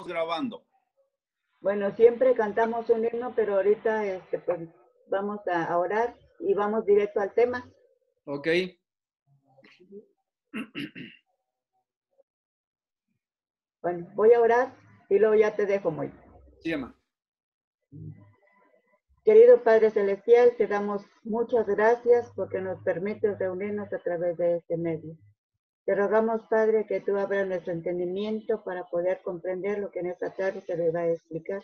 grabando. Bueno, siempre cantamos un himno, pero ahorita pues, vamos a orar y vamos directo al tema. Ok. Bueno, voy a orar y luego ya te dejo, Moy. Sí, Emma. Querido Padre Celestial, te damos muchas gracias porque nos permites reunirnos a través de este medio. Te rogamos, Padre, que tú abras nuestro entendimiento para poder comprender lo que en esta tarde se le va a explicar.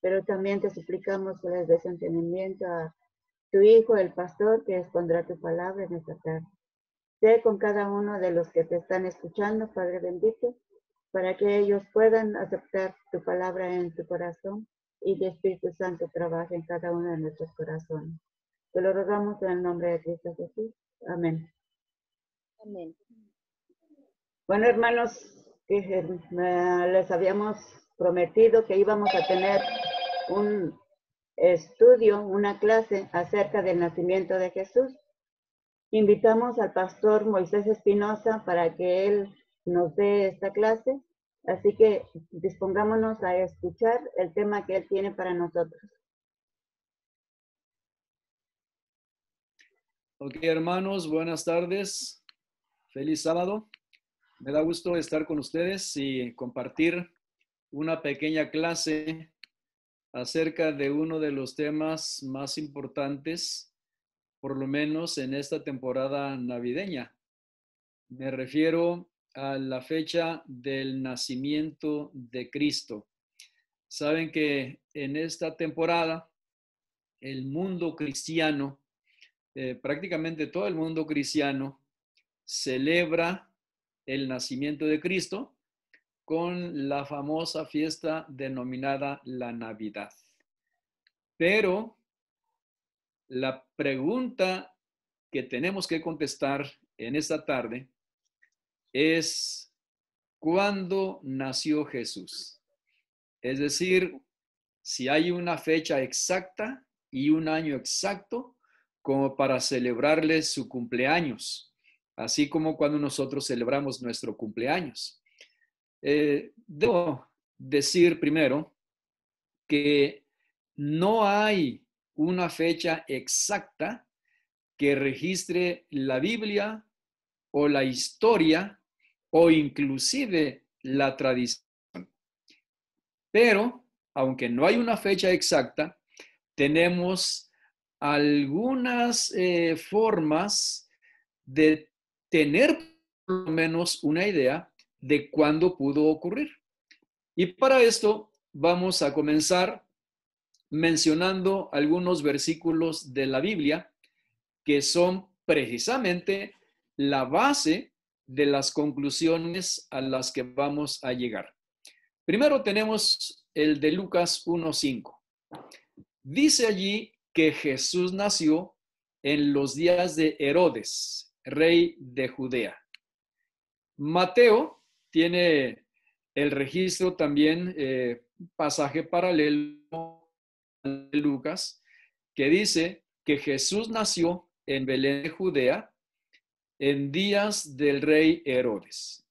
Pero también te suplicamos que les des entendimiento a tu Hijo, el Pastor, que expondrá tu palabra en esta tarde. Sé con cada uno de los que te están escuchando, Padre bendito, para que ellos puedan aceptar tu palabra en su corazón y el Espíritu Santo trabaje en cada uno de nuestros corazones. Te lo rogamos en el nombre de Cristo Jesús. Amén. Amén. Bueno, hermanos, les habíamos prometido que íbamos a tener un estudio, una clase acerca del nacimiento de Jesús. Invitamos al pastor Moisés Espinosa para que él nos dé esta clase, así que dispongámonos a escuchar el tema que él tiene para nosotros. Ok, hermanos, buenas tardes. Feliz sábado. Me da gusto estar con ustedes y compartir una pequeña clase acerca de uno de los temas más importantes, por lo menos en esta temporada navideña. Me refiero a la fecha del nacimiento de Cristo. Saben que en esta temporada el mundo cristiano, prácticamente todo el mundo cristiano, celebra el nacimiento de Cristo con la famosa fiesta denominada la Navidad. Pero la pregunta que tenemos que contestar en esta tarde es: ¿cuándo nació Jesús? Es decir, si hay una fecha exacta y un año exacto como para celebrarle su cumpleaños, así como cuando nosotros celebramos nuestro cumpleaños. Debo decir primero que no hay una fecha exacta que registre la Biblia o la historia o inclusive la tradición. Pero, aunque no hay una fecha exacta, tenemos algunas formas de tener por lo menos una idea de cuándo pudo ocurrir. Y para esto vamos a comenzar mencionando algunos versículos de la Biblia que son precisamente la base de las conclusiones a las que vamos a llegar. Primero tenemos el de Lucas 1:5. Dice allí que Jesús nació en los días de Herodes, rey de Judea. Mateo tiene el registro también, pasaje paralelo de Lucas, que dice que Jesús nació en Belén de Judea en días del rey Herodes.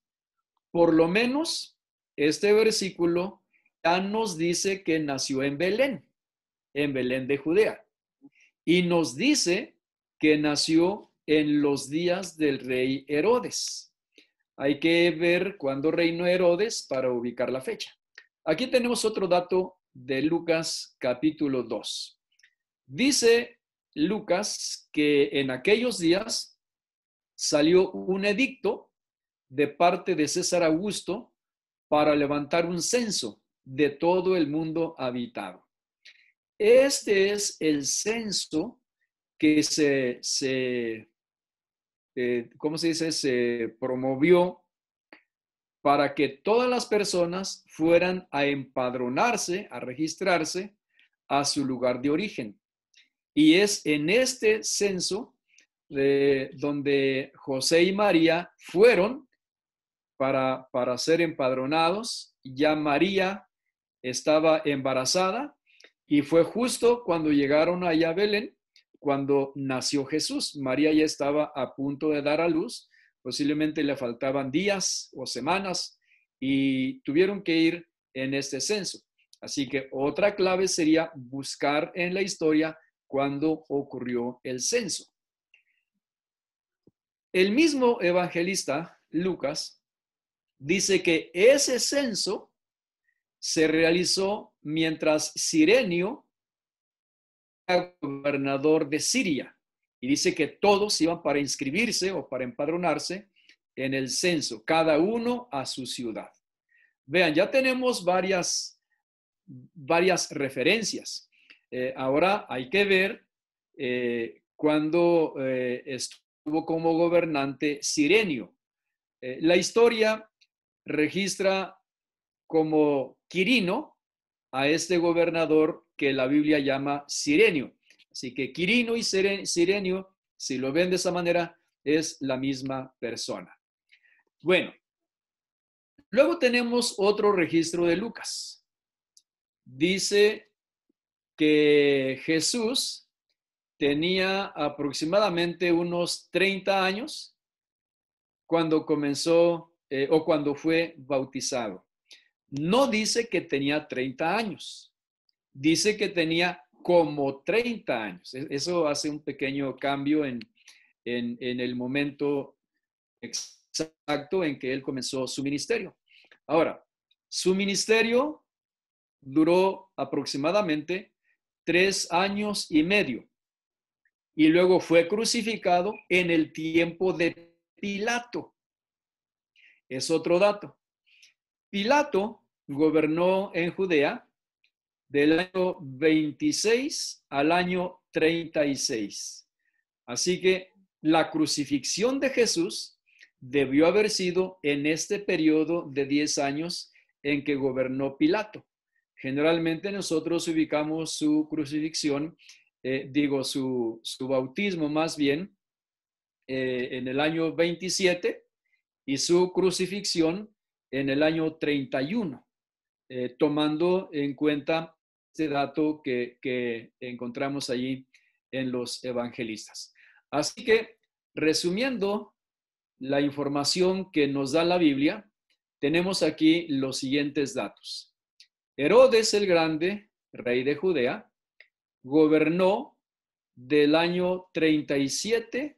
Por lo menos este versículo ya nos dice que nació en Belén de Judea. Y nos dice que nació en los días del rey Herodes. Hay que ver cuándo reinó Herodes para ubicar la fecha. Aquí tenemos otro dato de Lucas capítulo 2. Dice Lucas que en aquellos días salió un edicto de parte de César Augusto para levantar un censo de todo el mundo habitado. Este es el censo que ¿cómo se dice? Se promovió para que todas las personas fueran a empadronarse, a registrarse a su lugar de origen. Y es en este censo donde José y María fueron para ser empadronados. Ya María estaba embarazada y fue justo cuando llegaron allá a Belén, cuando nació Jesús. María ya estaba a punto de dar a luz, posiblemente le faltaban días o semanas y tuvieron que ir en este censo. Así que otra clave sería buscar en la historia cuándo ocurrió el censo. El mismo evangelista Lucas dice que ese censo se realizó mientras Cirenio era gobernador de Siria. Y dice que todos iban para inscribirse o para empadronarse en el censo, cada uno a su ciudad. Vean, ya tenemos varias referencias. Ahora hay que ver cuando estuvo como gobernante Cirenio. La historia registra como Quirino a este gobernador que la Biblia llama Cirenio. Así que Quirino y Cirenio, si lo ven de esa manera, es la misma persona. Bueno, luego tenemos otro registro de Lucas. Dice que Jesús tenía aproximadamente unos 30 años cuando comenzó o cuando fue bautizado. No dice que tenía 30 años, dice que tenía como 30 años. Eso hace un pequeño cambio en el momento exacto en que él comenzó su ministerio. Ahora, su ministerio duró aproximadamente 3 años y medio y luego fue crucificado en el tiempo de Pilato. Es otro dato. Pilato gobernó en Judea del año 26 al año 36. Así que la crucifixión de Jesús debió haber sido en este periodo de 10 años en que gobernó Pilato. Generalmente nosotros ubicamos su crucifixión, su bautismo más bien, en el año 27 y su crucifixión en el año 31, tomando en cuenta este dato que encontramos allí en los evangelistas. Así que, resumiendo la información que nos da la Biblia, tenemos aquí los siguientes datos. Herodes el Grande, rey de Judea, gobernó del año 37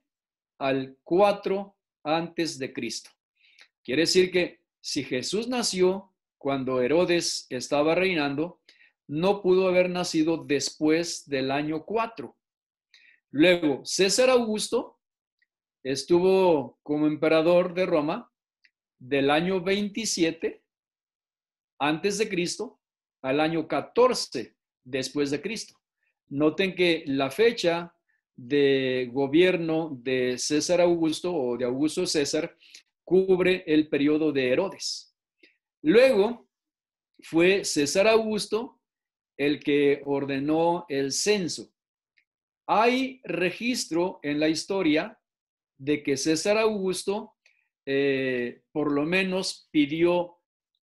al 4 antes de Cristo. Quiere decir que si Jesús nació cuando Herodes estaba reinando, no pudo haber nacido después del año 4. Luego, César Augusto estuvo como emperador de Roma del año 27 antes de Cristo al año 14 después de Cristo. Noten que la fecha de gobierno de César Augusto o de Augusto César cubre el periodo de Herodes. Luego fue César Augusto el que ordenó el censo. Hay registro en la historia de que César Augusto por lo menos pidió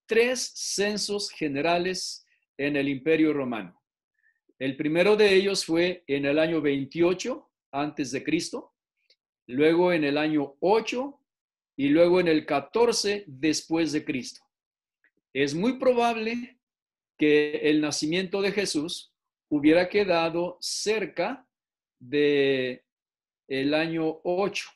3 censos generales en el Imperio Romano. El primero de ellos fue en el año 28 antes de Cristo, luego en el año 8 y luego en el 14 después de Cristo. Es muy probable que el nacimiento de Jesús hubiera quedado cerca de el año 8.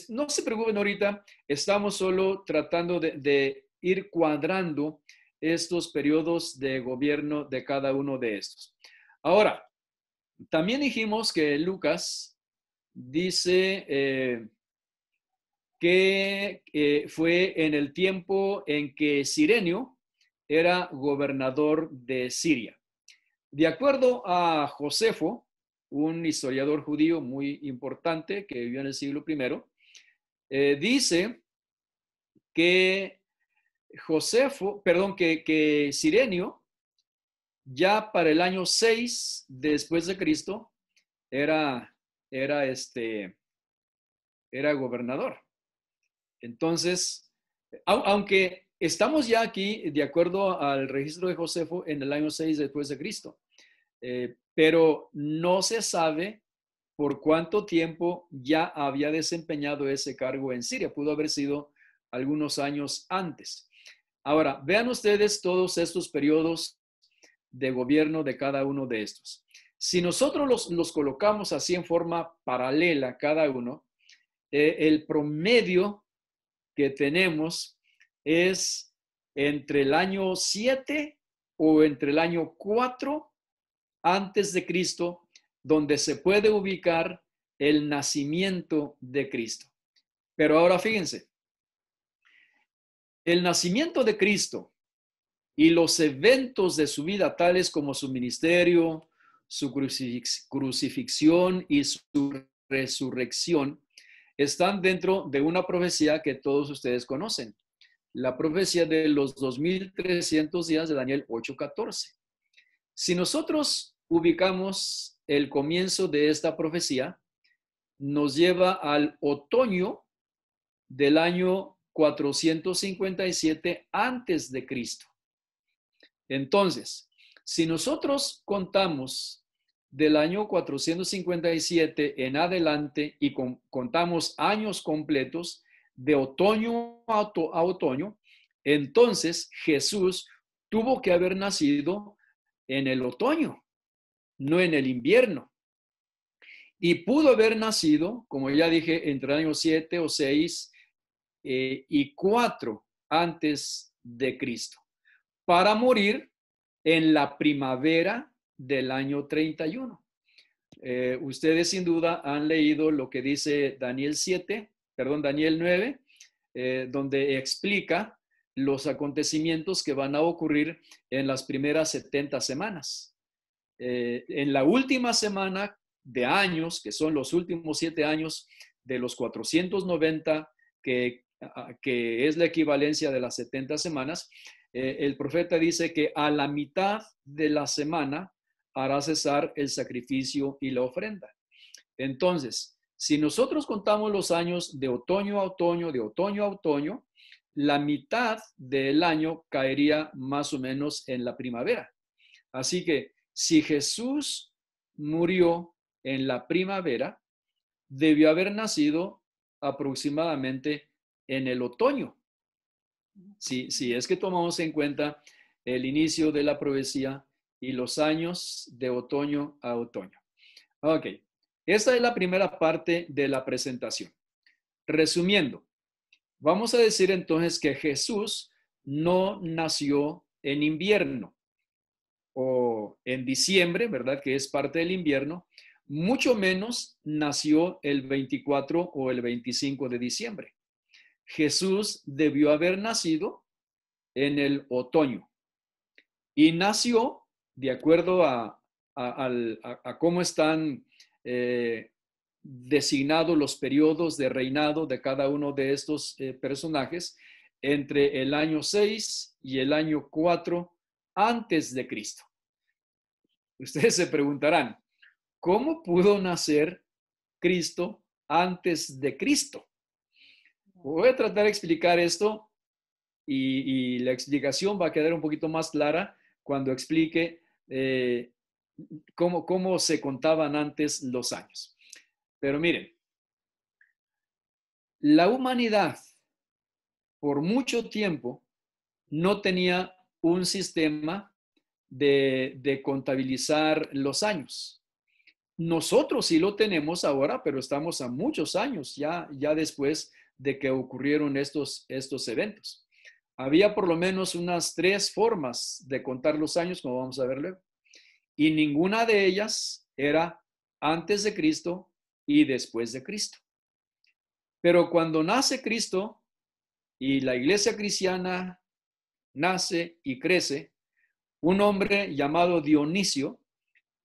No se preocupen ahorita, estamos solo tratando de ir cuadrando estos periodos de gobierno de cada uno de estos. Ahora, también dijimos que Lucas dice que fue en el tiempo en que Cirenio era gobernador de Siria. De acuerdo a Josefo, un historiador judío muy importante que vivió en el siglo I, dice que que Cirenio ya para el año 6 después de Cristo era gobernador. Entonces, aunque estamos ya aquí, de acuerdo al registro de Josefo, en el año 6 después de Cristo, pero no se sabe por cuánto tiempo ya había desempeñado ese cargo en Siria. Pudo haber sido algunos años antes. Ahora, vean ustedes todos estos periodos de gobierno de cada uno de estos. Si nosotros los colocamos así en forma paralela cada uno, el promedio que tenemos es entre el año 7 o entre el año 4 antes de Cristo, donde se puede ubicar el nacimiento de Cristo. Pero ahora fíjense, el nacimiento de Cristo y los eventos de su vida, tales como su ministerio, su crucifixión y su resurrección, están dentro de una profecía que todos ustedes conocen, la profecía de los 2300 días de Daniel 8:14. Si nosotros ubicamos el comienzo de esta profecía, nos lleva al otoño del año 457 antes de Cristo. Entonces, si nosotros contamos del año 457 en adelante y contamos años completos de otoño a otoño, entonces Jesús tuvo que haber nacido en el otoño, no en el invierno. Y pudo haber nacido, como ya dije, entre el año 7 o 6 y 4 antes de Cristo, para morir en la primavera del año 31. Ustedes sin duda han leído lo que dice Daniel 9, donde explica los acontecimientos que van a ocurrir en las primeras 70 semanas. En la última semana de años, que son los últimos 7 años de los 490, que es la equivalencia de las 70 semanas, el profeta dice que a la mitad de la semana hará cesar el sacrificio y la ofrenda. Entonces, si nosotros contamos los años de otoño a otoño, de otoño a otoño, la mitad del año caería más o menos en la primavera. Así que si Jesús murió en la primavera, debió haber nacido aproximadamente en el otoño. Si es que tomamos en cuenta el inicio de la profecía y los años de otoño a otoño. Ok, esta es la primera parte de la presentación. Resumiendo, vamos a decir entonces que Jesús no nació en invierno o en diciembre, ¿verdad? Que es parte del invierno, mucho menos nació el 24 o el 25 de diciembre. Jesús debió haber nacido en el otoño y nació de acuerdo a cómo están designados los periodos de reinado de cada uno de estos personajes entre el año 6 y el año 4 antes de Cristo. Ustedes se preguntarán, ¿cómo pudo nacer Cristo antes de Cristo? Voy a tratar de explicar esto y la explicación va a quedar un poquito más clara cuando explique cómo se contaban antes los años. Pero miren, la humanidad por mucho tiempo no tenía un sistema de contabilizar los años. Nosotros sí lo tenemos ahora, pero estamos a muchos años ya después de que ocurrieron estos eventos. Había por lo menos unas 3 formas de contar los años, como vamos a ver luego. Y ninguna de ellas era antes de Cristo y después de Cristo. Pero cuando nace Cristo y la iglesia cristiana nace y crece, un hombre llamado Dionisio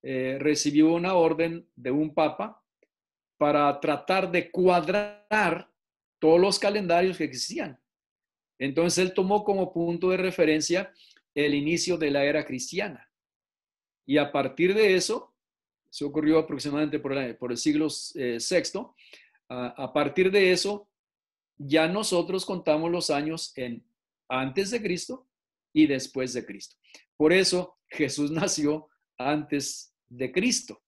recibió una orden de un papa para tratar de cuadrar todos los calendarios que existían. Entonces él tomó como punto de referencia el inicio de la era cristiana. Y a partir de eso, se ocurrió aproximadamente por el siglo VI, a partir de eso, ya nosotros contamos los años en antes de Cristo y después de Cristo. Por eso Jesús nació antes de Cristo.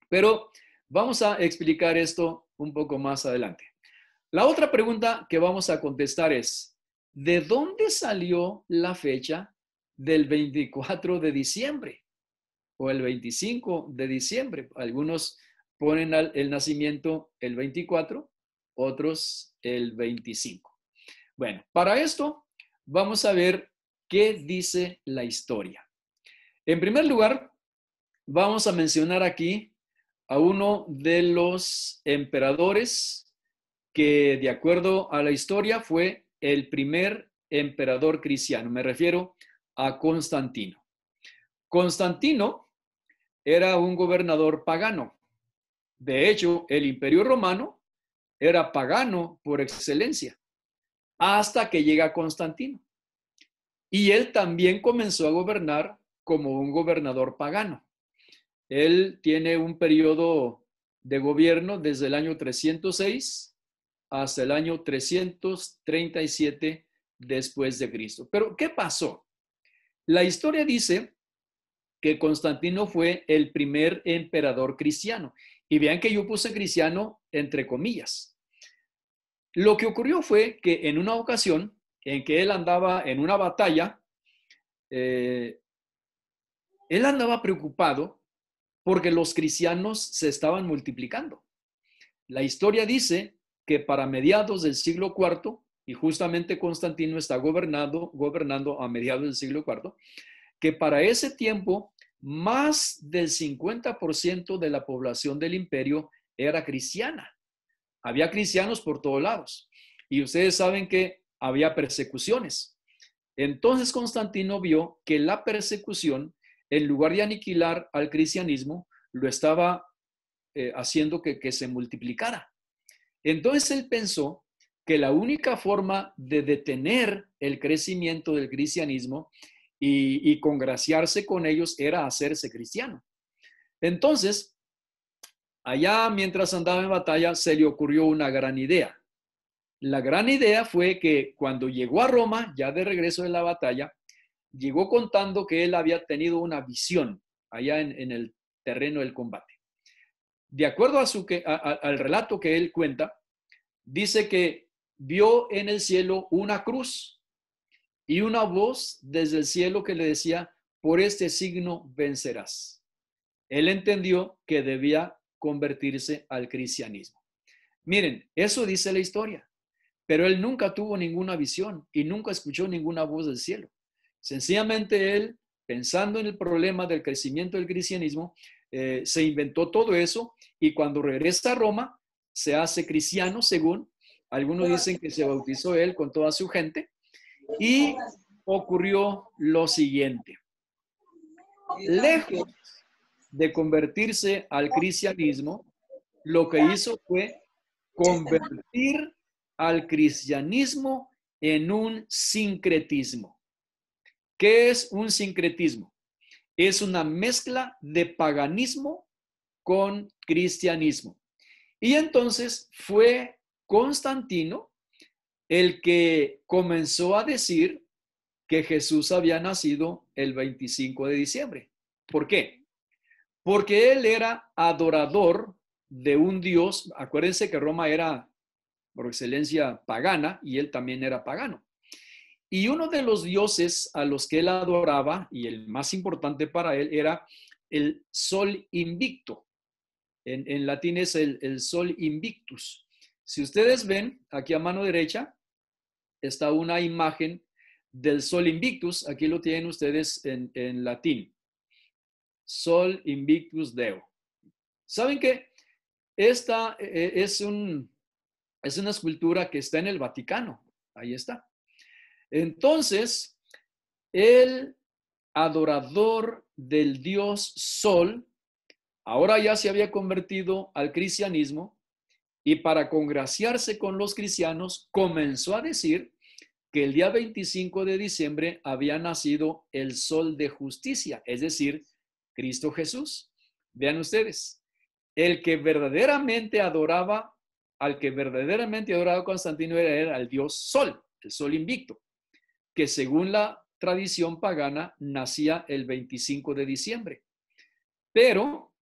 Pero vamos a explicar esto un poco más adelante. La otra pregunta que vamos a contestar es, ¿de dónde salió la fecha del 24 de diciembre o el 25 de diciembre? Algunos ponen el nacimiento el 24, otros el 25. Bueno, para esto vamos a ver qué dice la historia. En primer lugar, vamos a mencionar aquí a uno de los emperadores que, de acuerdo a la historia, fue el primer emperador cristiano. Me refiero a Constantino. Constantino era un gobernador pagano. De hecho, el Imperio Romano era pagano por excelencia, hasta que llega Constantino. Y él también comenzó a gobernar como un gobernador pagano. Él tiene un periodo de gobierno desde el año 306 hasta el año 337 después de Cristo. Pero, ¿qué pasó? La historia dice que Constantino fue el primer emperador cristiano. Y vean que yo puse cristiano entre comillas. Lo que ocurrió fue que en una ocasión en que él andaba en una batalla, él andaba preocupado porque los cristianos se estaban multiplicando. La historia dice que para mediados del siglo IV, y justamente Constantino está gobernando a mediados del siglo IV, que para ese tiempo más del 50% de la población del imperio era cristiana. Había cristianos por todos lados. Y ustedes saben que había persecuciones. Entonces Constantino vio que la persecución, en lugar de aniquilar al cristianismo, lo estaba haciendo que se multiplicara. Entonces él pensó que la única forma de detener el crecimiento del cristianismo y congraciarse con ellos era hacerse cristiano. Entonces, allá mientras andaba en batalla, se le ocurrió una gran idea. La gran idea fue que cuando llegó a Roma, ya de regreso de la batalla, llegó contando que él había tenido una visión allá en el terreno del combate. De acuerdo al relato que él cuenta, dice que vio en el cielo una cruz y una voz desde el cielo que le decía, por este signo vencerás. Él entendió que debía convertirse al cristianismo. Miren, eso dice la historia, pero él nunca tuvo ninguna visión y nunca escuchó ninguna voz del cielo. Sencillamente él, pensando en el problema del crecimiento del cristianismo, se inventó todo eso y cuando regresa a Roma, se hace cristiano, según algunos dicen que se bautizó él con toda su gente, y ocurrió lo siguiente. Lejos de convertirse al cristianismo, lo que hizo fue convertir al cristianismo en un sincretismo. ¿Qué es un sincretismo? Es una mezcla de paganismo con cristianismo. Y entonces fue Constantino el que comenzó a decir que Jesús había nacido el 25 de diciembre. ¿Por qué? Porque él era adorador de un dios. Acuérdense que Roma era por excelencia pagana y él también era pagano. Y uno de los dioses a los que él adoraba, y el más importante para él, era el Sol Invicto. En latín es el Sol Invictus. Si ustedes ven, aquí a mano derecha está una imagen del Sol Invictus. Aquí lo tienen ustedes en latín. Sol Invictus Deo. ¿Saben qué? Esta es una escultura que está en el Vaticano. Ahí está. Entonces, el adorador del dios Sol ahora ya se había convertido al cristianismo y para congraciarse con los cristianos comenzó a decir que el día 25 de diciembre había nacido el Sol de justicia, es decir, Cristo Jesús. Vean ustedes, al que verdaderamente adoraba Constantino era el dios Sol, el Sol invicto, que según la tradición pagana nacía el 25 de diciembre. Pero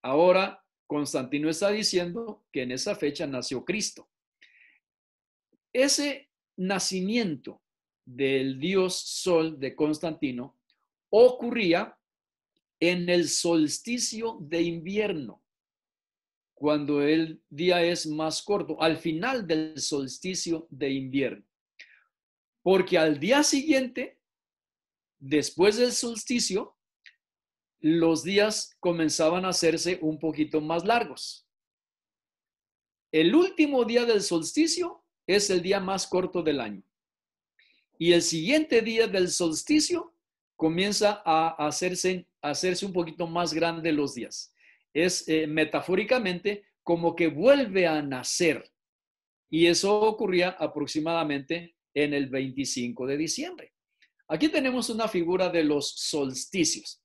ahora Constantino está diciendo que en esa fecha nació Cristo. Ese nacimiento del dios Sol de Constantino ocurría en el solsticio de invierno, cuando el día es más corto, al final del solsticio de invierno. Porque al día siguiente, después del solsticio, los días comenzaban a hacerse un poquito más largos. El último día del solsticio es el día más corto del año. Y el siguiente día del solsticio comienza a hacerse un poquito más grande los días. Es metafóricamente como que vuelve a nacer. Y eso ocurría aproximadamente en el 25 de diciembre. Aquí tenemos una figura de los solsticios.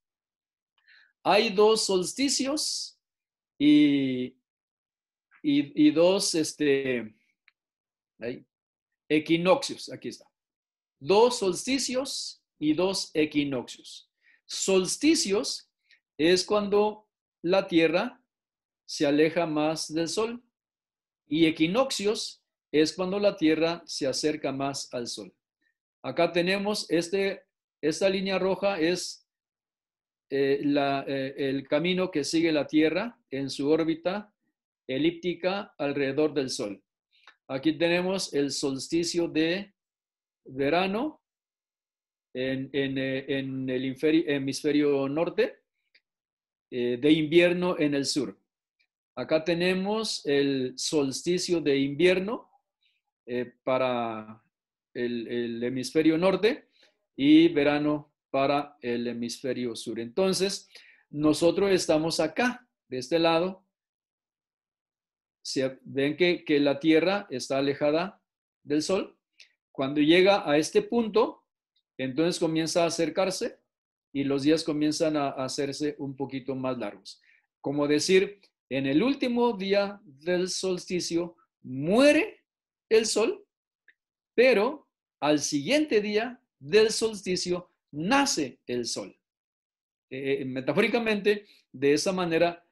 Hay dos solsticios y dos equinoccios. Aquí está. Dos solsticios y dos equinoccios. Solsticios es cuando la Tierra se aleja más del Sol y equinoccios es cuando la Tierra se acerca más al Sol. Acá tenemos esta línea roja es el camino que sigue la Tierra en su órbita elíptica alrededor del Sol. Aquí tenemos el solsticio de verano en el hemisferio norte, de invierno en el sur. Acá tenemos el solsticio de invierno para el hemisferio norte y verano para el hemisferio sur. Entonces, nosotros estamos acá, de este lado. Ven que la Tierra está alejada del Sol. Cuando llega a este punto, entonces comienza a acercarse y los días comienzan a hacerse un poquito más largos. Como decir, en el último día del solsticio muere el Sol, pero al siguiente día del solsticio nace el Sol. Metafóricamente, de esa manera,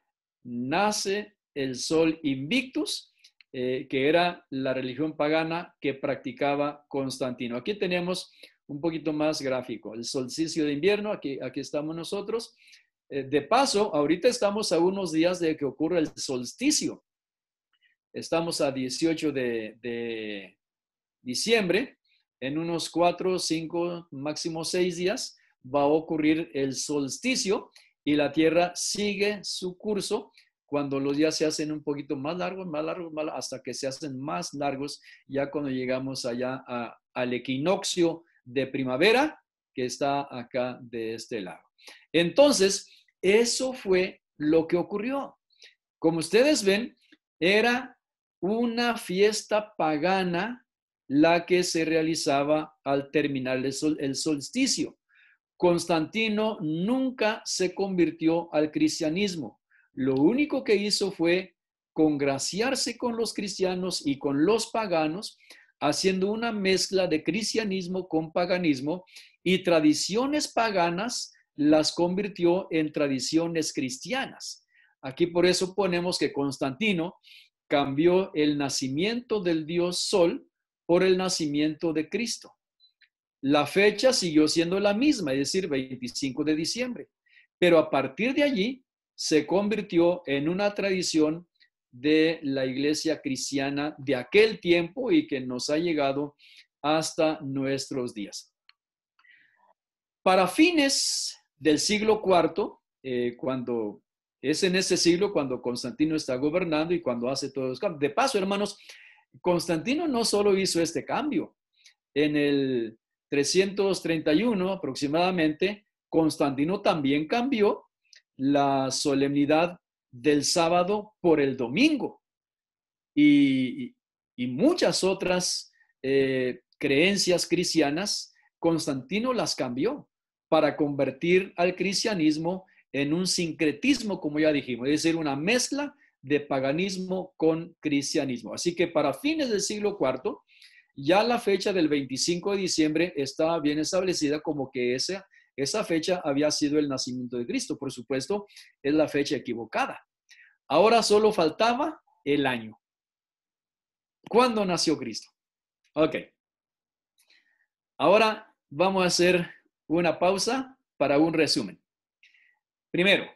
nace el Sol Invictus, que era la religión pagana que practicaba Constantino. Aquí tenemos un poquito más gráfico, el solsticio de invierno, aquí estamos nosotros. De paso, ahorita estamos a unos días de que ocurra el solsticio. Estamos a 18 de diciembre, en unos 4, 5, máximo 6 días va a ocurrir el solsticio y la Tierra sigue su curso cuando los días se hacen un poquito más largos, hasta que se hacen más largos, ya cuando llegamos allá al equinoccio de primavera, que está acá de este lado. Entonces, eso fue lo que ocurrió. Como ustedes ven, era una fiesta pagana la que se realizaba al terminar el solsticio. Constantino nunca se convirtió al cristianismo. Lo único que hizo fue congraciarse con los cristianos y con los paganos, haciendo una mezcla de cristianismo con paganismo, y tradiciones paganas las convirtió en tradiciones cristianas. Aquí por eso ponemos que Constantino cambió el nacimiento del dios Sol por el nacimiento de Cristo. La fecha siguió siendo la misma, es decir, 25 de diciembre, pero a partir de allí se convirtió en una tradición de la iglesia cristiana de aquel tiempo y que nos ha llegado hasta nuestros días. Para fines del siglo IV, cuando es en ese siglo cuando Constantino está gobernando y cuando hace todos los cambios. De paso, hermanos, Constantino no solo hizo este cambio. En el 331 aproximadamente, Constantino también cambió la solemnidad del sábado por el domingo y muchas otras creencias cristianas, Constantino las cambió para convertir al cristianismo en un sincretismo, como ya dijimos, es decir, una mezcla de paganismo con cristianismo. Así que para fines del siglo IV, ya la fecha del 25 de diciembre estaba bien establecida como que esa fecha había sido el nacimiento de Cristo. Por supuesto, es la fecha equivocada. Ahora solo faltaba el año. ¿Cuándo nació Cristo? Ok. Ahora vamos a hacer una pausa para un resumen. Primero,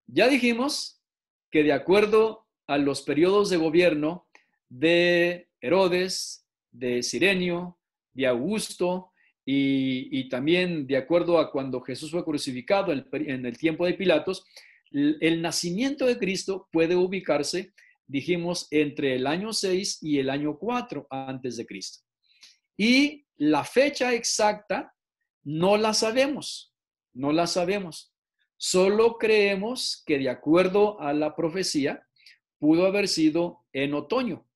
ya dijimos que de acuerdo a los periodos de gobierno de Herodes, de Cirenio, de Augusto y también de acuerdo a cuando Jesús fue crucificado en el tiempo de Pilatos, el nacimiento de Cristo puede ubicarse, dijimos, entre el año 6 y el año 4 antes de Cristo. Y la fecha exacta no la sabemos, no la sabemos. Solo creemos que de acuerdo a la profecía pudo haber sido en otoño.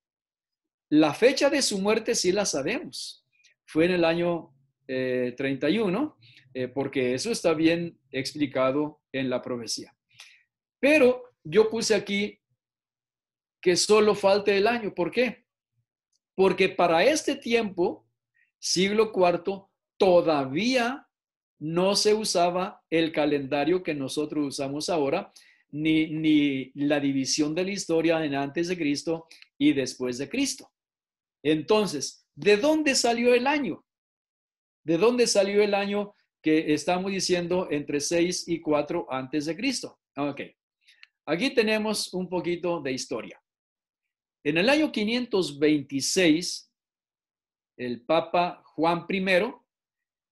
La fecha de su muerte sí la sabemos. Fue en el año 31, porque eso está bien explicado en la profecía. Pero yo puse aquí que solo falta el año. ¿Por qué? Porque para este tiempo, siglo IV, todavía no se usaba el calendario que nosotros usamos ahora, ni la división de la historia en antes de Cristo y después de Cristo. Entonces, ¿de dónde salió el año? ¿De dónde salió el año que estamos diciendo entre 6 y 4 antes de Cristo? Ok, aquí tenemos un poquito de historia. En el año 526, el Papa Juan I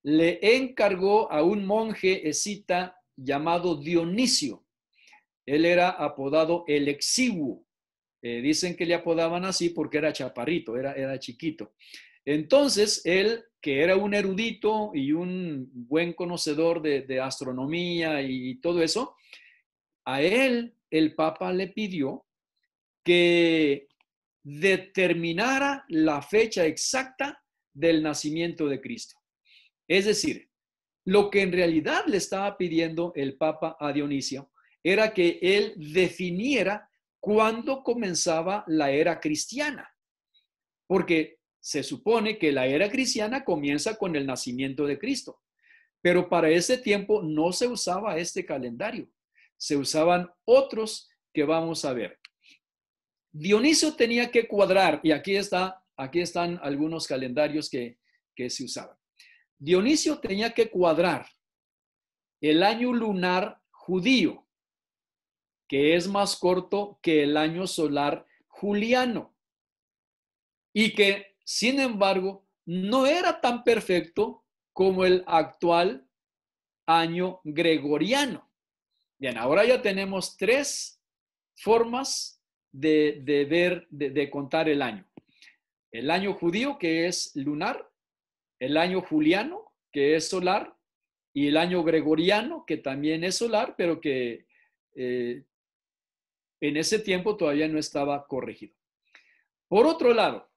le encargó a un monje escita llamado Dionisio. Él era apodado el Exiguo. Dicen que le apodaban así porque era chaparrito, era chiquito. Entonces, él, que era un erudito y un buen conocedor de astronomía y todo eso, a él el Papa le pidió que determinara la fecha exacta del nacimiento de Cristo. Es decir, lo que en realidad le estaba pidiendo el Papa a Dionisio era que él definiera cuándo comenzaba la era cristiana, porque se supone que la era cristiana comienza con el nacimiento de Cristo, pero para ese tiempo no se usaba este calendario, se usaban otros que vamos a ver. Dionisio tenía que cuadrar, y aquí están algunos calendarios que se usaban. Dionisio tenía que cuadrar el año lunar judío, que es más corto que el año solar juliano, y que, sin embargo, no era tan perfecto como el actual año gregoriano. Bien, ahora ya tenemos 3 formas de contar el año. El año judío, que es lunar, el año juliano, que es solar, y el año gregoriano, que también es solar, pero que en ese tiempo todavía no estaba corregido. Por otro lado,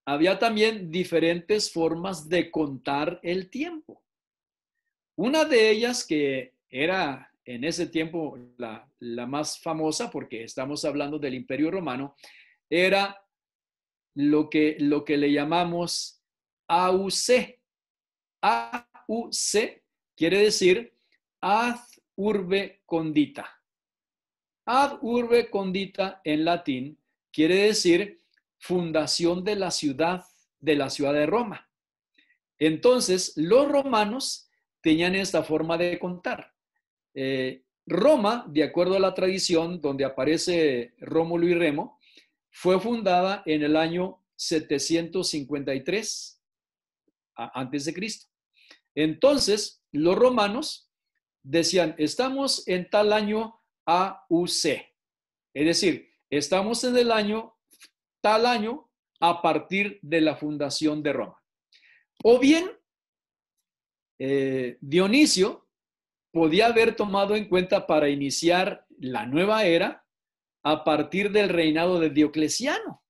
había también diferentes formas de contar el tiempo. Una de ellas, que era en ese tiempo la más famosa, porque estamos hablando del Imperio Romano, era lo que le llamamos AUC. AUC quiere decir ad urbe condita. Ad urbe condita en latín quiere decir fundación de la ciudad de Roma. Entonces, los romanos tenían esta forma de contar. Roma, de acuerdo a la tradición donde aparece Rómulo y Remo, fue fundada en el año 753 antes de Cristo. Entonces, los romanos decían, estamos en tal año AUC, es decir, estamos en el año, tal año, a partir de la fundación de Roma. O bien, Dionisio podía haber tomado en cuenta para iniciar la nueva era a partir del reinado de Diocleciano,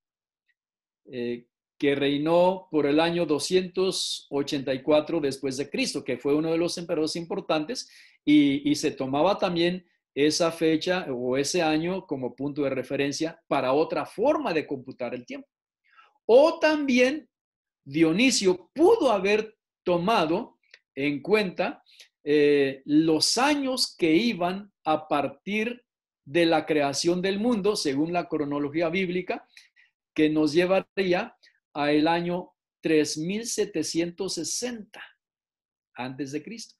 que reinó por el año 284 después de Cristo, que fue uno de los emperadores importantes, y se tomaba también esa fecha o ese año como punto de referencia para otra forma de computar el tiempo. O también Dionisio pudo haber tomado en cuenta los años que iban a partir de la creación del mundo, según la cronología bíblica, que nos llevaría a el año 3760 antes de Cristo.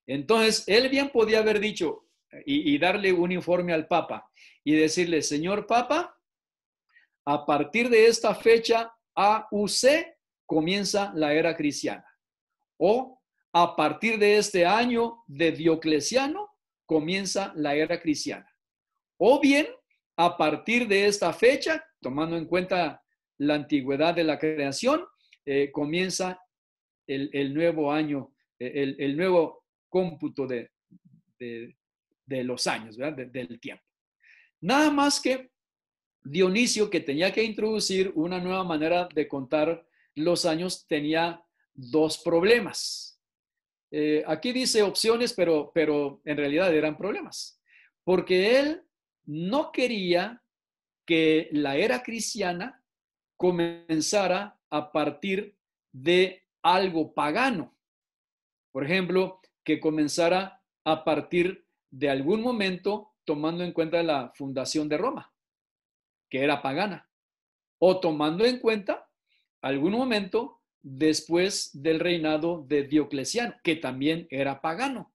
Entonces, él bien podía haber dicho y darle un informe al Papa y decirle, señor Papa, a partir de esta fecha AUC comienza la era cristiana. O a partir de este año de Diocleciano comienza la era cristiana. O bien, a partir de esta fecha, tomando en cuenta la antigüedad de la creación, comienza el nuevo año, el nuevo cómputo de los años, ¿verdad? Del tiempo. Nada más que Dionisio, que tenía que introducir una nueva manera de contar los años, tenía dos problemas. Aquí dice opciones, pero en realidad eran problemas, porque él no quería que la era cristiana comenzara a partir de algo pagano. Por ejemplo, que comenzara a partir de algún momento tomando en cuenta la fundación de Roma, que era pagana, o tomando en cuenta algún momento después del reinado de Diocleciano, que también era pagano.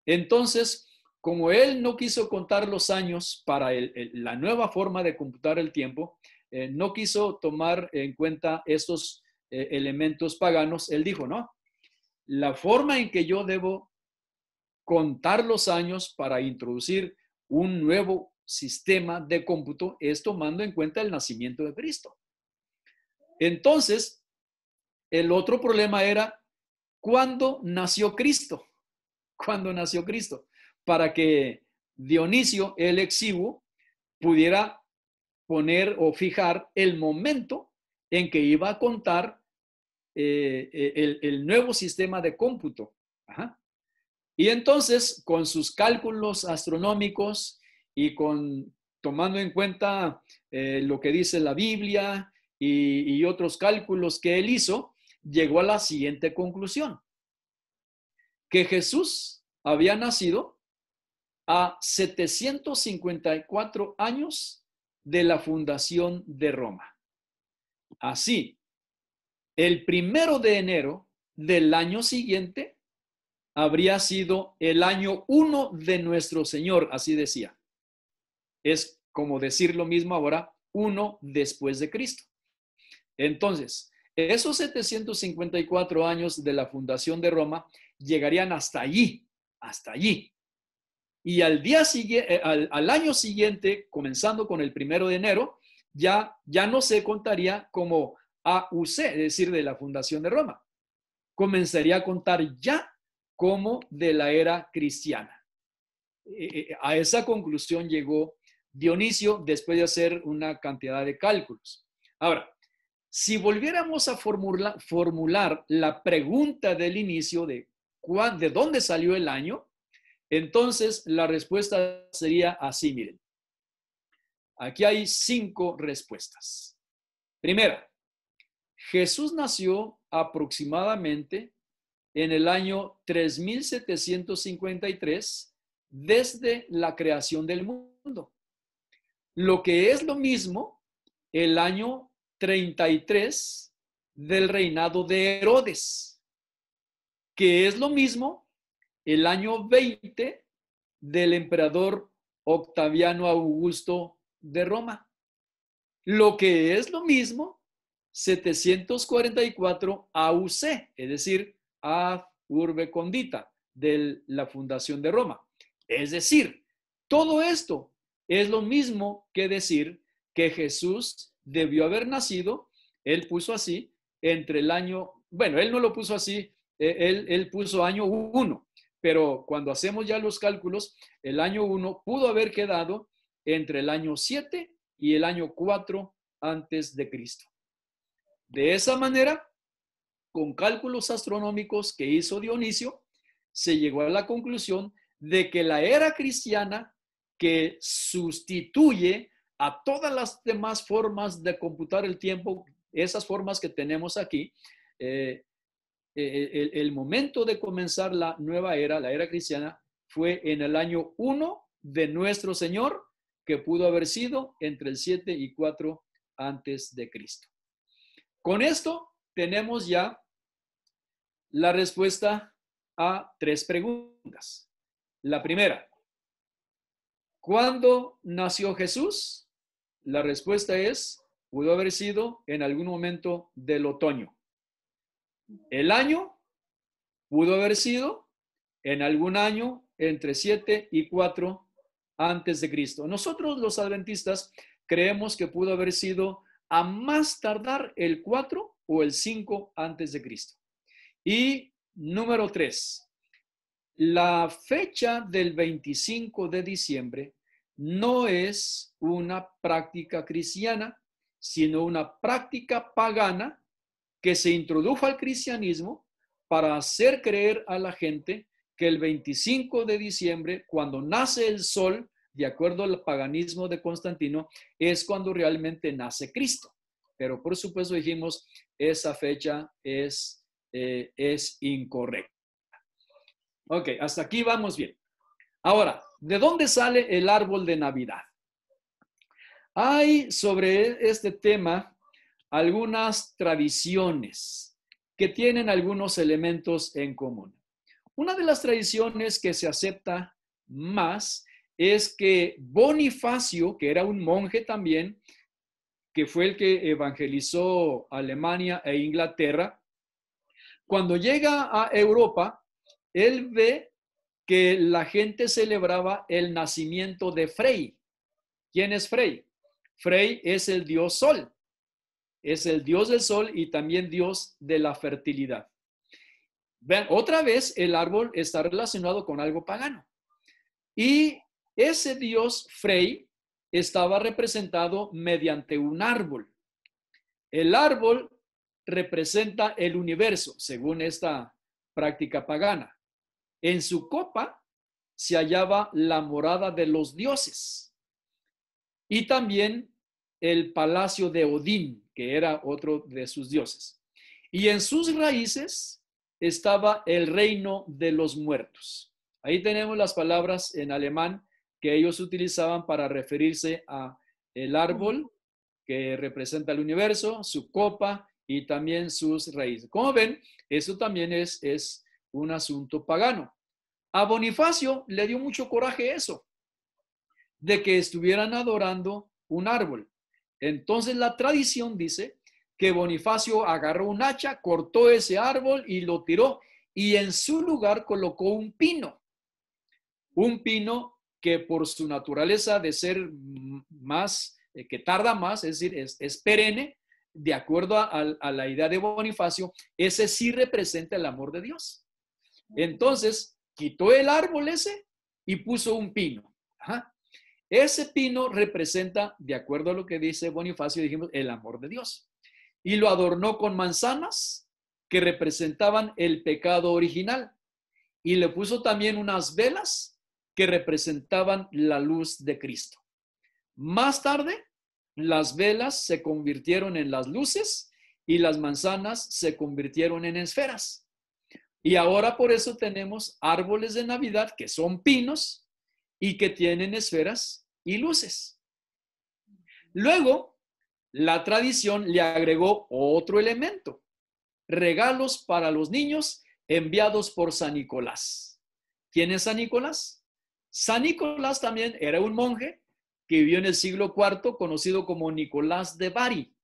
Entonces, como él no quiso contar los años para la nueva forma de computar el tiempo, no quiso tomar en cuenta estos elementos paganos, él dijo, no, la forma en que yo debo contar los años para introducir un nuevo sistema de cómputo es tomando en cuenta el nacimiento de Cristo. Entonces, el otro problema era ¿cuándo nació Cristo? ¿Cuándo nació Cristo? Para que Dionisio, el exiguo, pudiera poner o fijar el momento en que iba a contar el nuevo sistema de cómputo. Ajá. Y entonces, con sus cálculos astronómicos y tomando en cuenta lo que dice la Biblia y otros cálculos que él hizo, llegó a la siguiente conclusión: que Jesús había nacido a 754 años de la fundación de Roma. Así, el 1 de enero del año siguiente habría sido el año 1 de nuestro Señor, así decía. Es como decir lo mismo ahora, 1 después de Cristo. Entonces, esos 754 años de la fundación de Roma llegarían hasta allí, hasta allí. Y al año siguiente, comenzando con el 1 de enero, ya no se contaría como AUC, es decir, de la fundación de Roma. Comenzaría a contar ya como de la era cristiana. A esa conclusión llegó Dionisio después de hacer una cantidad de cálculos. Ahora, si volviéramos a formular la pregunta del inicio de dónde salió el año, entonces la respuesta sería así, miren. Aquí hay 5 respuestas. Primera, Jesús nació aproximadamente en el año 3753 desde la creación del mundo. Lo que es lo mismo el año 33 del reinado de Herodes, que es lo mismo el año 20 del emperador Octaviano Augusto de Roma. Lo que es lo mismo 744 AUC, es decir, ad urbe condita, de la fundación de Roma. Es decir, todo esto es lo mismo que decir que Jesús debió haber nacido, él puso así, entre el año, bueno, él no lo puso así, él puso año 1, pero cuando hacemos ya los cálculos, el año 1 pudo haber quedado entre el año 7 y el año 4 antes de Cristo. De esa manera, con cálculos astronómicos que hizo Dionisio, se llegó a la conclusión de que la era cristiana, que sustituye a todas las demás formas de computar el tiempo, esas formas que tenemos aquí, el momento de comenzar la nueva era, la era cristiana, fue en el año 1 de nuestro Señor, que pudo haber sido entre el 7 y 4 antes de Cristo. Con esto tenemos ya la respuesta a 3 preguntas. La primera, ¿cuándo nació Jesús? La respuesta es, pudo haber sido en algún momento del otoño. El año pudo haber sido en algún año entre 7 y 4 antes de Cristo. Nosotros los adventistas creemos que pudo haber sido a más tardar el 4 o el 5 antes de Cristo. Y número 3, la fecha del 25 de diciembre no es una práctica cristiana, sino una práctica pagana que se introdujo al cristianismo para hacer creer a la gente que el 25 de diciembre, cuando nace el sol, de acuerdo al paganismo de Constantino, es cuando realmente nace Cristo. Pero por supuesto dijimos, esa fecha es incorrecta. Ok, hasta aquí vamos bien. Ahora, ¿de dónde sale el árbol de Navidad? Hay sobre este tema algunas tradiciones que tienen algunos elementos en común. Una de las tradiciones que se acepta más es que Bonifacio, que era un monje también, que fue el que evangelizó Alemania e Inglaterra, cuando llega a Europa, él ve que la gente celebraba el nacimiento de Frey. ¿Quién es Frey? Frey es el dios sol. Es el dios del sol y también dios de la fertilidad. Vean, otra vez el árbol está relacionado con algo pagano. Y ese dios Frey estaba representado mediante un árbol. El árbol representa el universo, según esta práctica pagana. En su copa se hallaba la morada de los dioses y también el palacio de Odín, que era otro de sus dioses. Y en sus raíces estaba el reino de los muertos. Ahí tenemos las palabras en alemán que ellos utilizaban para referirse a el árbol que representa el universo, su copa y también sus raíces. Como ven, eso también es un asunto pagano. A Bonifacio le dio mucho coraje eso, de que estuvieran adorando un árbol. Entonces la tradición dice que Bonifacio agarró un hacha, cortó ese árbol y lo tiró, y en su lugar colocó un pino que por su naturaleza de ser más, que tarda más, es decir, es perenne, de acuerdo a la idea de Bonifacio, ese sí representa el amor de Dios. Entonces, quitó el árbol ese y puso un pino. Ajá. Ese pino representa, de acuerdo a lo que dice Bonifacio, dijimos, el amor de Dios. Y lo adornó con manzanas que representaban el pecado original. Y le puso también unas velas que representaban la luz de Cristo. Más tarde, las velas se convirtieron en las luces y las manzanas se convirtieron en esferas. Y ahora por eso tenemos árboles de Navidad que son pinos y que tienen esferas y luces. Luego, la tradición le agregó otro elemento: regalos para los niños enviados por San Nicolás. ¿Quién es San Nicolás? San Nicolás también era un monje que vivió en el siglo IV, conocido como Nicolás de Bari,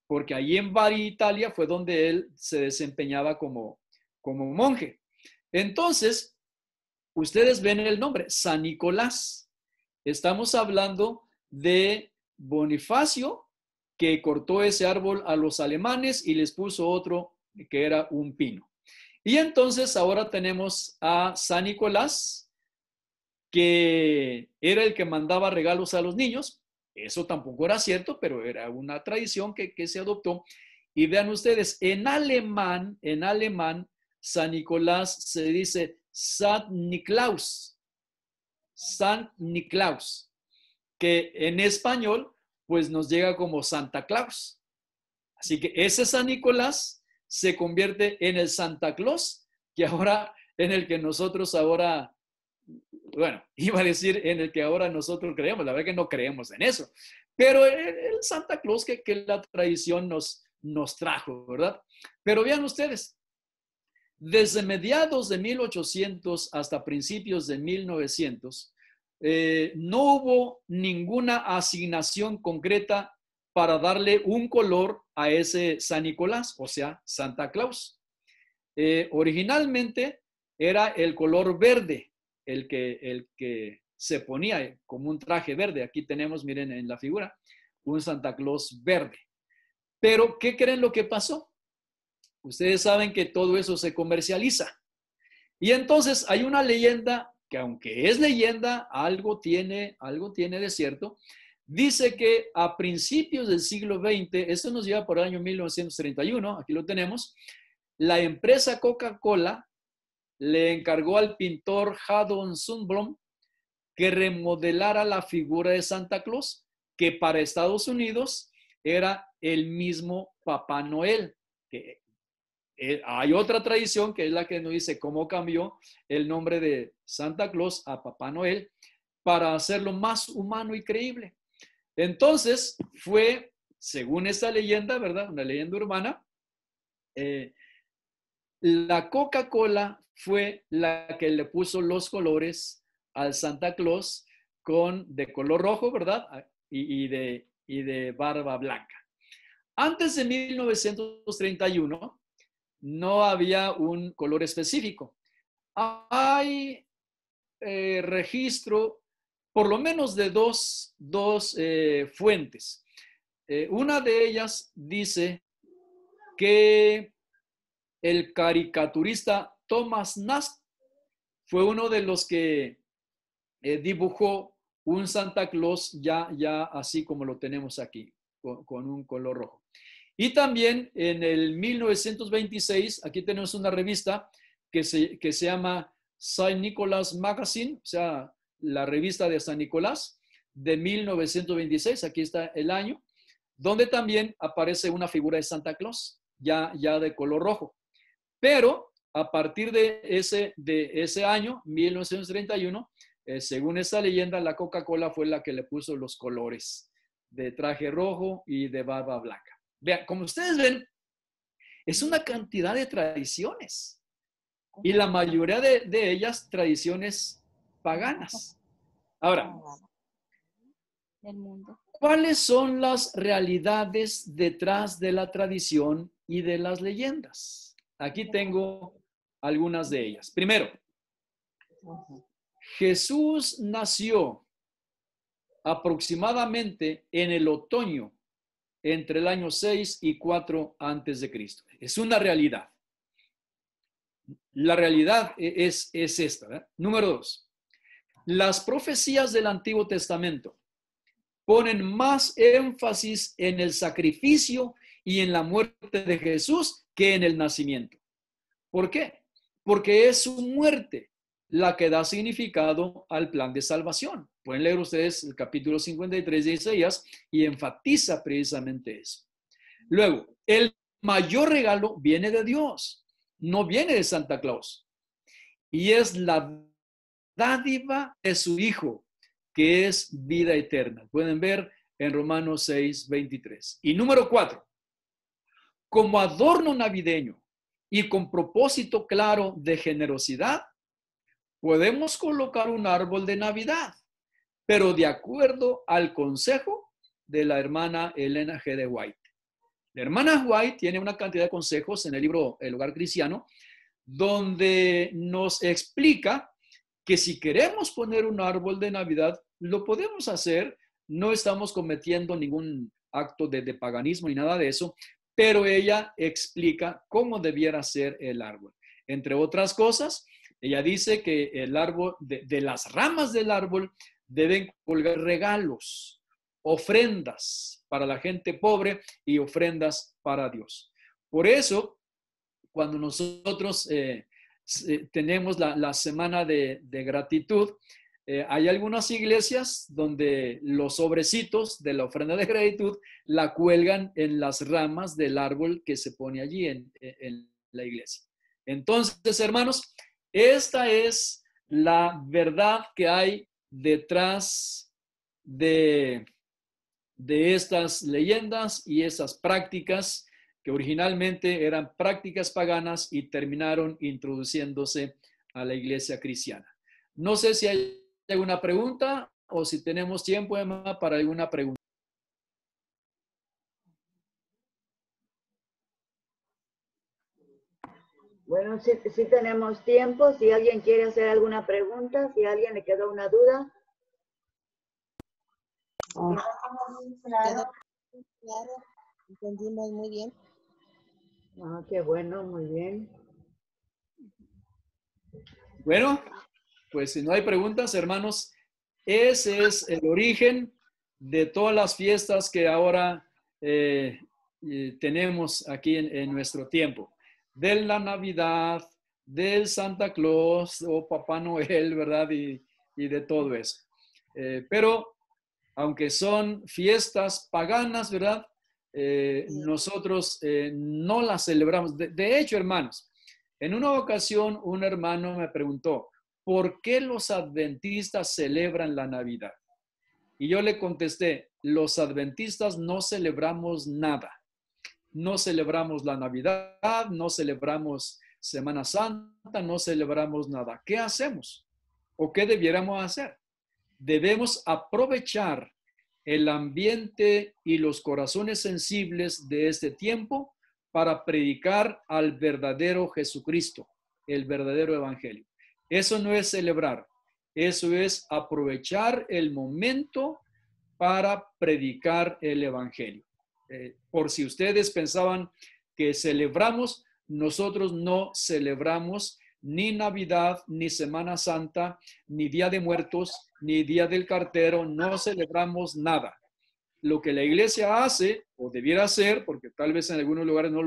porque allí en Bari, Italia, fue donde él se desempeñaba como monje. Entonces, ustedes ven el nombre, San Nicolás. Estamos hablando de Bonifacio, que cortó ese árbol a los alemanes y les puso otro que era un pino. Y entonces ahora tenemos a San Nicolás, que era el que mandaba regalos a los niños. Eso tampoco era cierto, pero era una tradición que se adoptó. Y vean ustedes, en alemán, San Nicolás se dice Sant Niklaus, que en español pues nos llega como Santa Claus. Así que ese San Nicolás se convierte en el Santa Claus, que ahora, en el que nosotros ahora, bueno, iba a decir en el que ahora nosotros creemos, la verdad que no creemos en eso, pero el Santa Claus que la tradición nos nos trajo, ¿verdad? Pero vean ustedes, desde mediados de 1800 hasta principios de 1900, no hubo ninguna asignación concreta para darle un color a ese San Nicolás, o sea, Santa Claus. Originalmente era el color verde, el que se ponía como un traje verde. Aquí tenemos, miren en la figura, un Santa Claus verde. Pero, ¿qué creen lo que pasó? Ustedes saben que todo eso se comercializa. Y entonces hay una leyenda que, aunque es leyenda, algo tiene de cierto. Dice que a principios del siglo XX, esto nos lleva por el año 1931, aquí lo tenemos, la empresa Coca-Cola le encargó al pintor Haddon Sundblom que remodelara la figura de Santa Claus, que para Estados Unidos era el mismo Papá Noel. Que hay otra tradición que es la que nos dice cómo cambió el nombre de Santa Claus a Papá Noel para hacerlo más humano y creíble. Entonces fue, según esta leyenda, ¿verdad? Una leyenda urbana, la Coca-Cola fue la que le puso los colores al Santa Claus de color rojo, ¿verdad? Y de barba blanca. Antes de 1931 no había un color específico. Hay registro por lo menos de dos fuentes. Una de ellas dice que el caricaturista Thomas Nast fue uno de los que dibujó un Santa Claus ya así como lo tenemos aquí, con un color rojo. Y también en el 1926, aquí tenemos una revista que se llama Saint Nicholas Magazine, o sea, la revista de San Nicolás de 1926, aquí está el año, donde también aparece una figura de Santa Claus, ya de color rojo. Pero a partir de ese año, 1931, según esta leyenda, la Coca-Cola fue la que le puso los colores de traje rojo y de barba blanca. Vean, como ustedes ven, es una cantidad de tradiciones y la mayoría de ellas tradiciones paganas. Ahora, ¿cuáles son las realidades detrás de la tradición y de las leyendas? Aquí tengo algunas de ellas. Primero, Jesús nació aproximadamente en el otoño entre el año 6 y 4 antes de Cristo. Es una realidad. La realidad es esta, ¿verdad? Número 2. Las profecías del Antiguo Testamento ponen más énfasis en el sacrificio y en la muerte de Jesús que en el nacimiento. ¿Por qué? Porque es su muerte la que da significado al plan de salvación. Pueden leer ustedes el capítulo 53 de Isaías y enfatiza precisamente eso. Luego, el mayor regalo viene de Dios, no viene de Santa Claus. Y es la dádiva de su Hijo, que es vida eterna. Pueden ver en Romanos 6, 23. Y número 4, como adorno navideño y con propósito claro de generosidad, podemos colocar un árbol de Navidad, pero de acuerdo al consejo de la hermana Elena G. de White. La hermana White tiene una cantidad de consejos en el libro El Hogar Cristiano, donde nos explica que si queremos poner un árbol de Navidad, lo podemos hacer, no estamos cometiendo ningún acto de paganismo ni nada de eso, pero ella explica cómo debiera ser el árbol. Entre otras cosas, ella dice que el árbol, de las ramas del árbol, deben colgar regalos, ofrendas para la gente pobre y ofrendas para Dios. Por eso, cuando nosotros tenemos la semana de gratitud, hay algunas iglesias donde los sobrecitos de la ofrenda de gratitud la cuelgan en las ramas del árbol que se pone allí en la iglesia. Entonces, hermanos, esta es la verdad que hay detrás de estas leyendas y esas prácticas que originalmente eran prácticas paganas y terminaron introduciéndose a la iglesia cristiana. No sé si hay alguna pregunta o si tenemos tiempo, Emma, para alguna pregunta. Bueno, sí tenemos tiempo. Si alguien quiere hacer alguna pregunta, si a alguien le quedó una duda. Claro, entendimos muy bien. Ah, qué bueno, muy bien. Bueno, pues si no hay preguntas, hermanos, ese es el origen de todas las fiestas que ahora tenemos aquí en nuestro tiempo. De la Navidad, del Santa Claus o Papá Noel, ¿verdad? Y de todo eso. Pero aunque son fiestas paganas, ¿verdad? Nosotros no las celebramos. De hecho, hermanos, en una ocasión un hermano me preguntó, ¿por qué los adventistas celebran la Navidad? Y yo le contesté, los adventistas no celebramos nada. No celebramos la Navidad, no celebramos Semana Santa, no celebramos nada. ¿Qué hacemos? ¿O qué debiéramos hacer? Debemos aprovechar el ambiente y los corazones sensibles de este tiempo para predicar al verdadero Jesucristo, el verdadero evangelio. Eso no es celebrar, eso es aprovechar el momento para predicar el evangelio. Por si ustedes pensaban que celebramos, nosotros no celebramos ni Navidad, ni Semana Santa, ni Día de Muertos, ni Día del Cartero, no celebramos nada. Lo que la iglesia hace, o debiera hacer, porque tal vez en algunos lugares no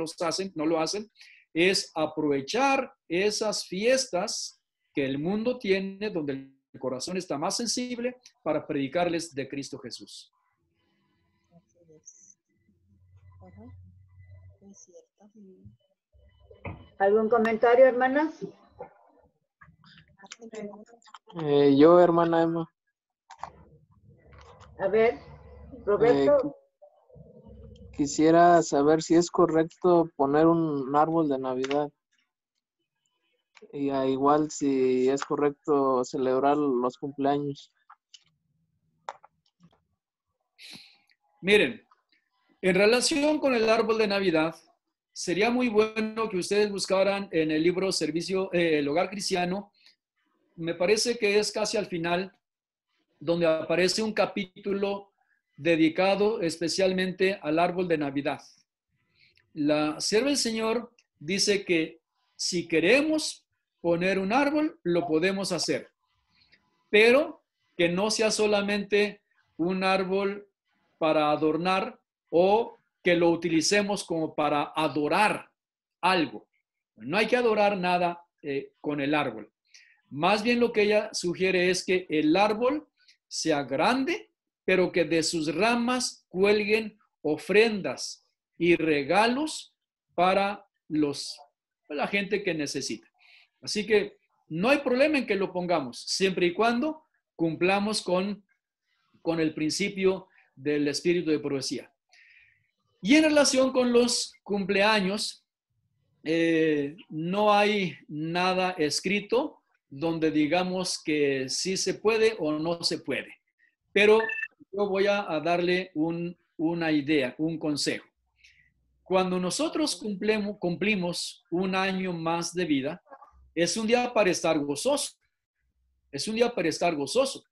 lo hacen, es aprovechar esas fiestas que el mundo tiene, donde el corazón está más sensible, para predicarles de Cristo Jesús. Así es. Ajá. Es cierto. ¿Algún comentario, hermanas? Yo, hermana Emma, A ver, Roberto. quisiera saber si es correcto poner un árbol de Navidad y igual si es correcto celebrar los cumpleaños. Miren, en relación con el árbol de Navidad, sería muy bueno que ustedes buscaran en el libro Servicio, el Hogar Cristiano. Me parece que es casi al final, donde aparece un capítulo dedicado especialmente al árbol de Navidad. La sierva del Señor dice que si queremos poner un árbol, lo podemos hacer, pero que no sea solamente un árbol para adornar o que lo utilicemos como para adorar algo. No hay que adorar nada con el árbol. Más bien lo que ella sugiere es que el árbol sea grande, pero que de sus ramas cuelguen ofrendas y regalos para la gente que necesita. Así que no hay problema en que lo pongamos, siempre y cuando cumplamos con el principio del espíritu de profecía. Y en relación con los cumpleaños, no hay nada escrito donde digamos que sí se puede o no se puede. Pero yo voy a darle una idea, un consejo. Cuando nosotros cumplimos un año más de vida, es un día para estar gozoso. Es un día para estar gozoso.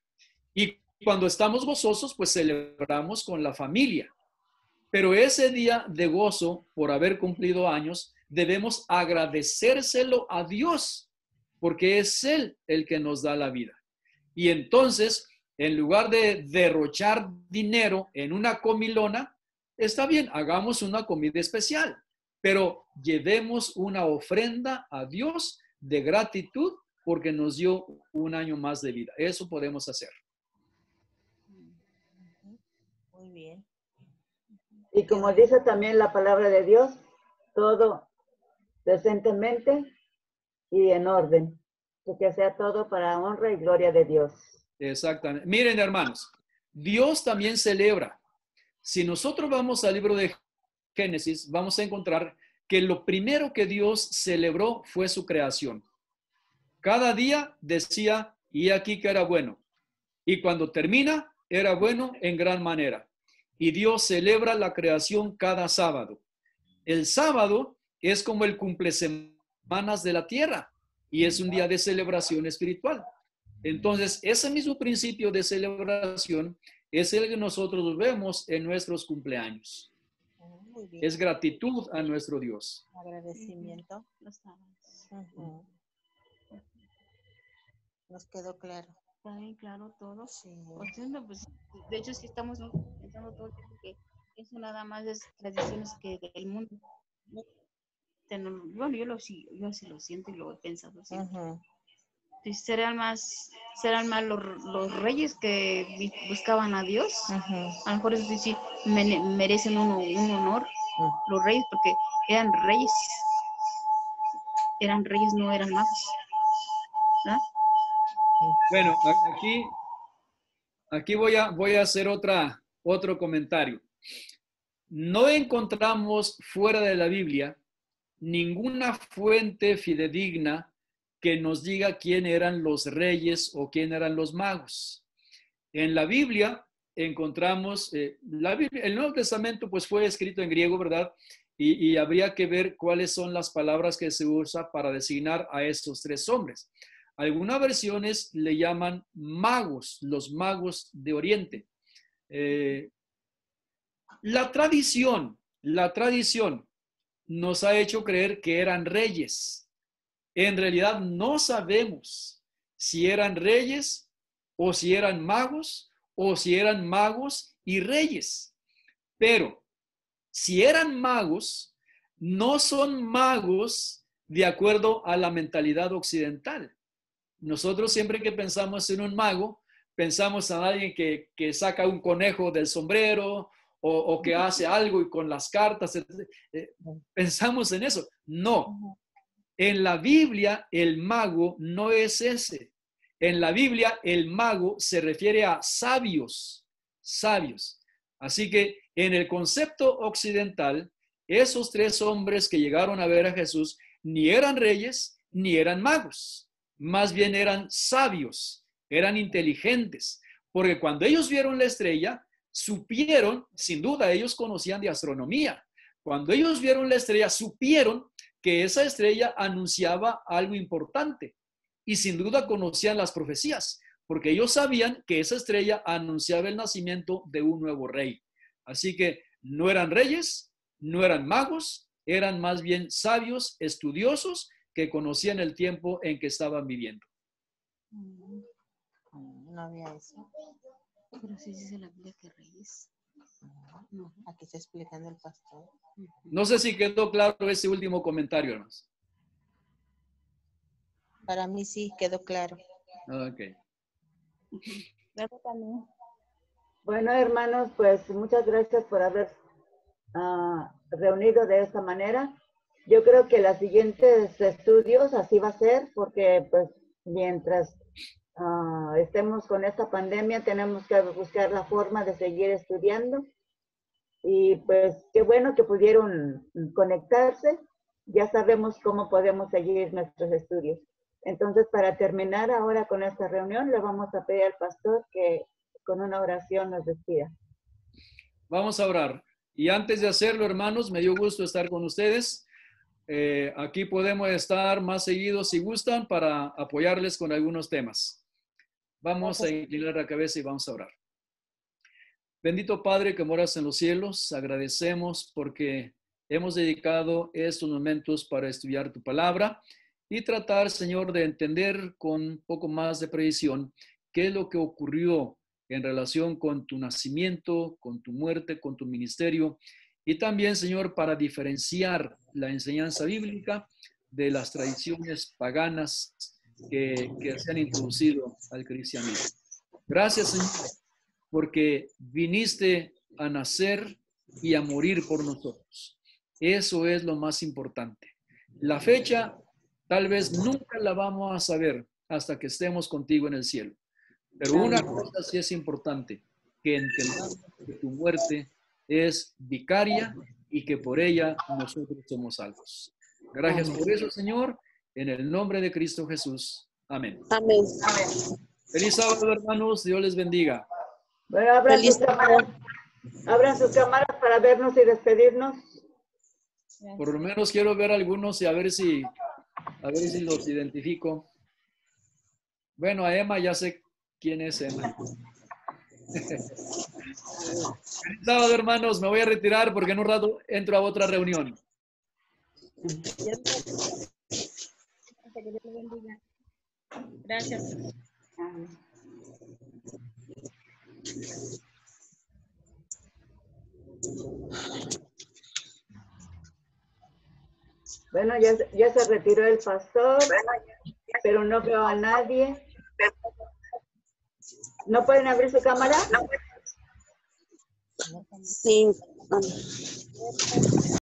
Y cuando estamos gozosos, pues celebramos con la familia. Pero ese día de gozo por haber cumplido años, debemos agradecérselo a Dios, porque es Él el que nos da la vida. Y entonces, en lugar de derrochar dinero en una comilona, está bien, hagamos una comida especial, pero llevemos una ofrenda a Dios de gratitud porque nos dio un año más de vida. Eso podemos hacer. Muy bien. Y como dice también la palabra de Dios, todo decentemente y en orden, que sea todo para honra y gloria de Dios. Exactamente. Miren, hermanos, Dios también celebra. Si nosotros vamos al libro de Génesis, vamos a encontrar que lo primero que Dios celebró fue su creación. Cada día decía, y aquí que era bueno. Y cuando termina, era bueno en gran manera. Y Dios celebra la creación cada sábado. El sábado es como el cumpleaños de la tierra y es un día de celebración espiritual. Entonces, ese mismo principio de celebración es el que nosotros vemos en nuestros cumpleaños. Muy bien. Es gratitud a nuestro Dios. Agradecimiento. Los sábados. Ujú. Nos quedó claro. Está bien claro todo. Sí. Pues, no, pues, de hecho, sí estamos pensando todo el tiempo que eso nada más es tradiciones que del mundo. Bueno, yo sí lo siento y lo he pensado siempre. Ujú. Sí, serán más los reyes que buscaban a Dios. Ujú. A lo mejor eso sí merecen un honor, Ujú. los reyes, porque eran reyes, no eran magos. ¿Verdad? Bueno, aquí voy a hacer otro comentario. No encontramos fuera de la Biblia ninguna fuente fidedigna que nos diga quién eran los reyes o quién eran los magos. En la Biblia encontramos, el Nuevo Testamento pues fue escrito en griego, ¿verdad? Y habría que ver cuáles son las palabras que se usan para designar a estos tres hombres. Algunas versiones le llaman magos, los magos de Oriente. La tradición nos ha hecho creer que eran reyes. En realidad no sabemos si eran reyes o si eran magos o si eran magos y reyes. Pero si eran magos, no son magos de acuerdo a la mentalidad occidental. Nosotros siempre que pensamos en un mago, pensamos en alguien que saca un conejo del sombrero o que hace algo y con las cartas. Pensamos en eso. No. En la Biblia el mago no es ese. En la Biblia el mago se refiere a sabios. Así que en el concepto occidental, esos tres hombres que llegaron a ver a Jesús ni eran reyes ni eran magos. Más bien eran sabios, eran inteligentes, porque cuando ellos vieron la estrella, supieron, sin duda ellos conocían de astronomía, cuando ellos vieron la estrella, supieron que esa estrella anunciaba algo importante y sin duda conocían las profecías, porque ellos sabían que esa estrella anunciaba el nacimiento de un nuevo rey. Así que no eran reyes, no eran magos, eran más bien sabios, estudiosos, que conocían el tiempo en que estaban viviendo. No había eso. Pero sí dice la Biblia que reyes. No. Aquí está explicando el pastor. No sé si quedó claro ese último comentario, hermanos. Para mí sí quedó claro. Ok. Bueno, hermanos, pues muchas gracias por haber reunido de esta manera. Yo creo que los siguientes estudios así va a ser, porque pues mientras estemos con esta pandemia tenemos que buscar la forma de seguir estudiando. Y pues qué bueno que pudieron conectarse. Ya sabemos cómo podemos seguir nuestros estudios. Entonces, para terminar ahora con esta reunión, le vamos a pedir al pastor que con una oración nos despida. Vamos a orar. Y antes de hacerlo, hermanos, me dio gusto estar con ustedes. Aquí podemos estar más seguidos si gustan para apoyarles con algunos temas. Vamos a inclinar la cabeza y vamos a orar. Bendito Padre que moras en los cielos, agradecemos porque hemos dedicado estos momentos para estudiar tu palabra y tratar, Señor, de entender con un poco más de precisión qué es lo que ocurrió en relación con tu nacimiento, con tu muerte, con tu ministerio, y también, Señor, para diferenciar la enseñanza bíblica de las tradiciones paganas que se han introducido al cristianismo. Gracias, Señor, porque viniste a nacer y a morir por nosotros. Eso es lo más importante. La fecha tal vez nunca la vamos a saber hasta que estemos contigo en el cielo. Pero una cosa sí es importante, que entendamos que tu muerte es vicaria y que por ella nosotros somos salvos. Gracias por eso, Señor, en el nombre de Cristo Jesús. Amén. Amén. Feliz sábado, hermanos. Dios les bendiga. Bueno, abran Feliz sus cámaras. Abran sus cámaras para vernos y despedirnos. Por lo menos quiero ver algunos y a ver si los identifico. Bueno, a Emma ya sé quién es Emma. Feliz sábado, hermanos. Me voy a retirar porque en un rato entro a otra reunión. Que Dios le bendiga. Gracias. Bueno, ya se retiró el pastor, pero no veo a nadie. ¿No pueden abrir su cámara? Sí.